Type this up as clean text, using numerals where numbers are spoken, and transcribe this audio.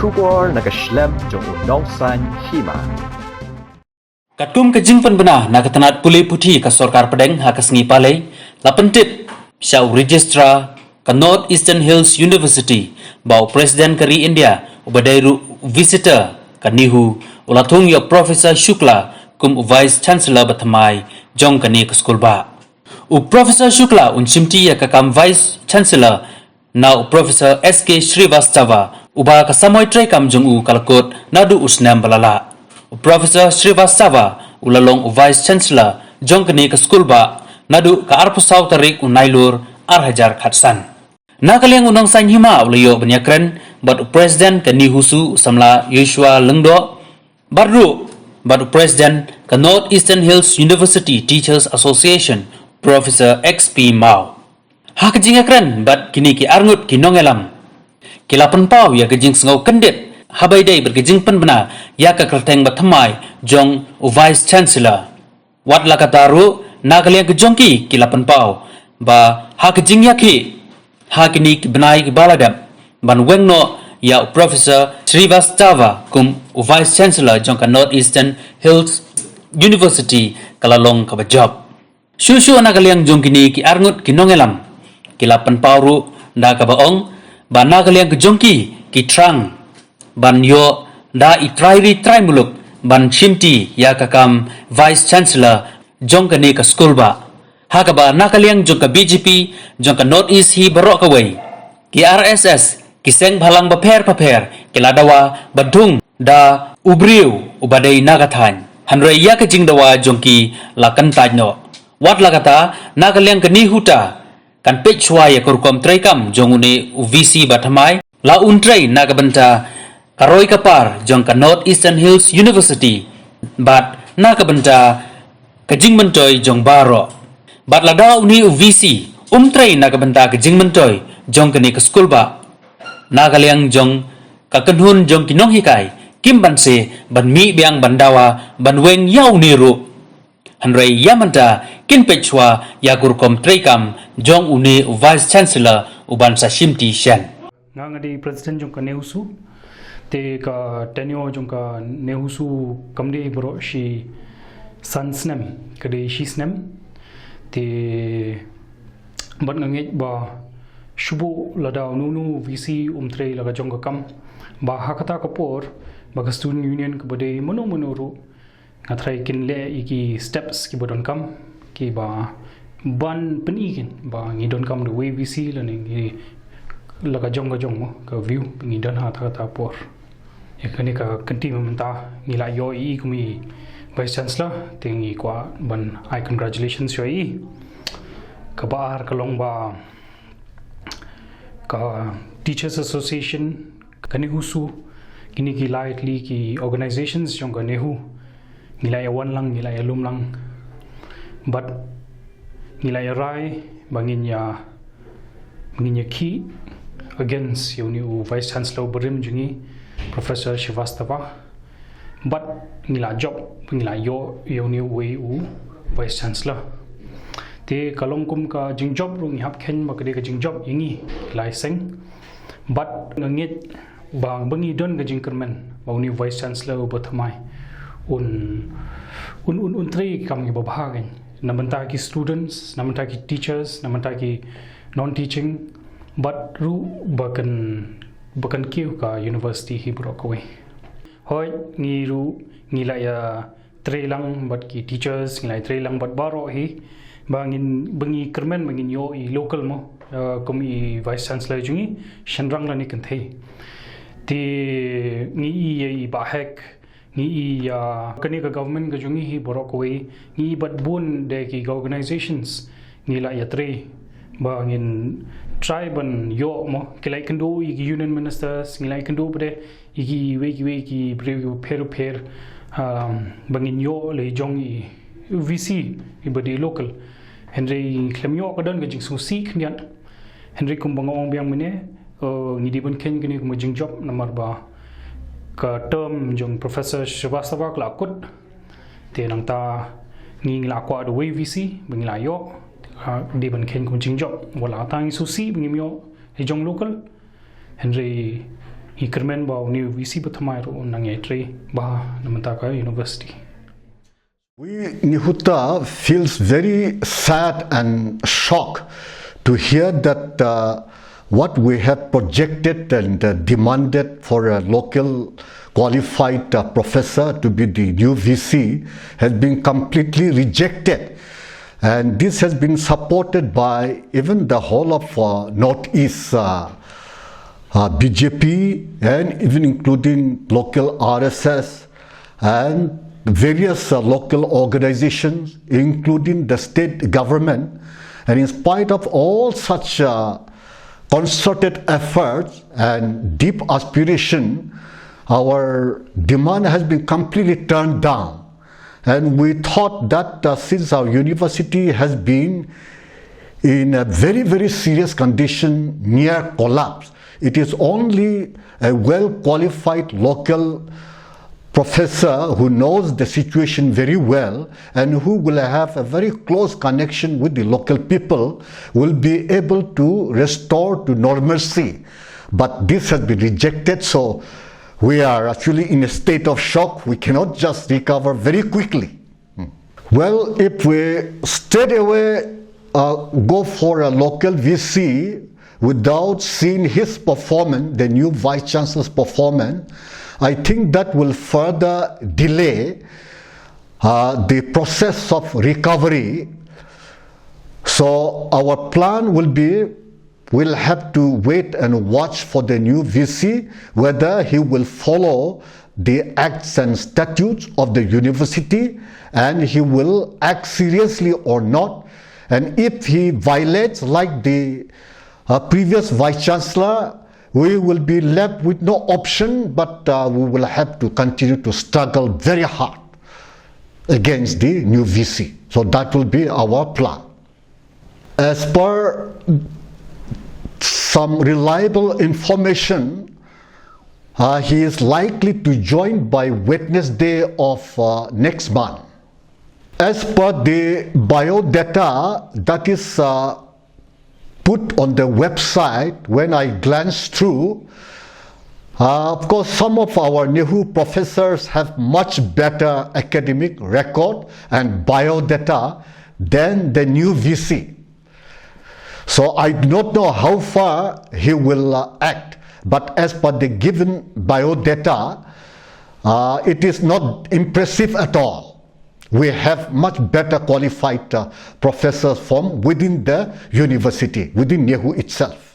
Shubor nakaslem jong unongsan hima. Katum ke jingpan benar nak ketenat pulih putih ke Sorkar Pedeng hakas ngi palai la pentip syau registrar ke North Eastern Hills University bau presiden keri India ubadairu visitor ke Nihu ulatung ya Profesor Shukla kum vice chancellor batamai jong kani ke skul ba u Profesor Shukla unchimti ya ke kam vice chancellor now Profesor SK Srivastava uba ka samoy tray kam jong u kalakot nadu usnam balala Profesor Srivastava ulalong vice chancellor jong kani ke skul ba nadu ka arpusaw tarik unailur arhajar khatsan nakaliang unang sain hima ulayo banyakren bat presiden kani husu samla Yeshua Lengdo baru bat presiden ke North Eastern Hills University Teachers Association Profesor XP Mao hak jingakren bat kini ki arngut ki nongelam kilapan pau ya gejing sengau kendit habai dai bergejing pen bena ya ka kerteng batamai jong vice chancellor wat la kataru nakaliang kejongki kilapan pau ba hak jing yaki hak ni benai ki baladam ban wengno ya Profesor Srivastava kum vice chancellor jong ka North Eastern Hills University kalalong ka job shushu nakaliang jong kini ki arngut ki nongelam kilapan pauru da ka baong ba nakaliang kejongki ki trang ban yo da itrai muluk ban chimti ya kakam vice chancellor jong kani ka school ba hakaba nakaliang jong ka BJP jong ka North East hi barok kawai ki RSS ki seng bhalang baper kiladawa badung da ubriu ubadai nagathan hanrei ya ka jingdawa jong ki lakan tajno wat lagata nakaliang kani huta kan pechwa ya kurkom traikam jong une UVC batamai la untrai nagabanta karoi kapar jong ka North Eastern Hills University bat nakabanta kajing mentoy jong baro bat lada uni UVC trai nakabanta kajing mentoy jong kani ke skul ba nakaliang jong kakenhun jong kinong hikai kimbanse ban mi biang bandawa ban weng yau niru hanrei yamanta kin pechwa ya kurkom traikam jong uni vice chancellor uban sashimti shan ngangadi president jong ka neusu te ka tenyo jong ka neusu kamde bro shi sansnem kade shi snem te bat ngangit ba shubu lada nunu vc tre laga jong ka kam ba hakata kapor ba ka student union ka bade mono ru ngatrai kin le iki steps ki bodon kam ki ba ban penikin ba ngidon kam the way vc learning laga jong ka view ngidon ha ta por yakani ka kanti mamta ngila yo I kumi vice chancellor tingi kwa ban I congratulations yo I ka bar ka long ba ka teachers association kani husu kini ki lightly ki organizations jong ka nehu ngila ya wan lang ngila ya lum lang but ngila ya rai bangin ya ki against yoni vice chancellor berim jungi Professor Srivastava but ngila job ngila yo yoni we vice chancellor te kalongkum ka jing job rung hap khen makade ka jing job yingi lai seng but ngit bang bangi don ka jing kermen bauni vice chancellor bathamai un tri kam gi babhagen namanta ki students namanta ki teachers namanta ki non teaching but ru bakan kiu ka university hi brokaway hoi ngiru ngila ya trelang but ki teachers ngila trelang but baro hi bangin bangi kermen bangin yo I local mo komi vice chancellor jungi shanrang la ni kanthei ti ngi I bahek ngi ya kani ka government ka jungi hi borokaway ngi but bun de ki organizations ngila ya tre bangin triban yo mo kilai kendo igi union ministers ngilai kendo bre igi weki brew per bangin yo le jong I VC ibadi local Henry klemyo kadon ga jing susi khnian Henry kumbangong biang mene ngidi ban ken gini kum jing job number ba ka term jong Professor Srivastava kla kut te nang ta ngi la kwa the way VC bangila yo di ban ken kum jing job wala tang susi bingim yo e jong local Henry Ikermen bau new VC Butamai ro nangetri bah Namataka University. We Nihuta feels very sad and shocked to hear that what we have projected and demanded for a local qualified professor to be the new VC has been completely rejected. And this has been supported by even the whole of Northeast BJP and even including local RSS and various local organizations, including the state government. And in spite of all such concerted efforts and deep aspiration, our demand has been completely turned down. And we thought that since our university has been in a very, very serious condition near collapse, it is only a well-qualified local professor who knows the situation very well and who will have a very close connection with the local people will be able to restore to normalcy. But this has been rejected, so we are actually in a state of shock. We cannot just recover very quickly. Well, if we straight away go for a local VC without seeing his performance, the new Vice Chancellor's performance, I think that will further delay the process of recovery. So our plan will be, we'll have to wait and watch for the new VC, whether he will follow the acts and statutes of the university and he will act seriously or not. And if he violates like the previous Vice Chancellor, we will be left with no option, but we will have to continue to struggle very hard against the new VC. So that will be our plan. As per some reliable information, he is likely to join by Wednesday of next month. As per the biodata that is put on the website, when I glanced through, of course some of our NEHU professors have much better academic record and biodata than the new VC. So I do not know how far he will act, but as per the given biodata, it is not impressive at all. We have much better qualified professors from within the university, within NEHU itself.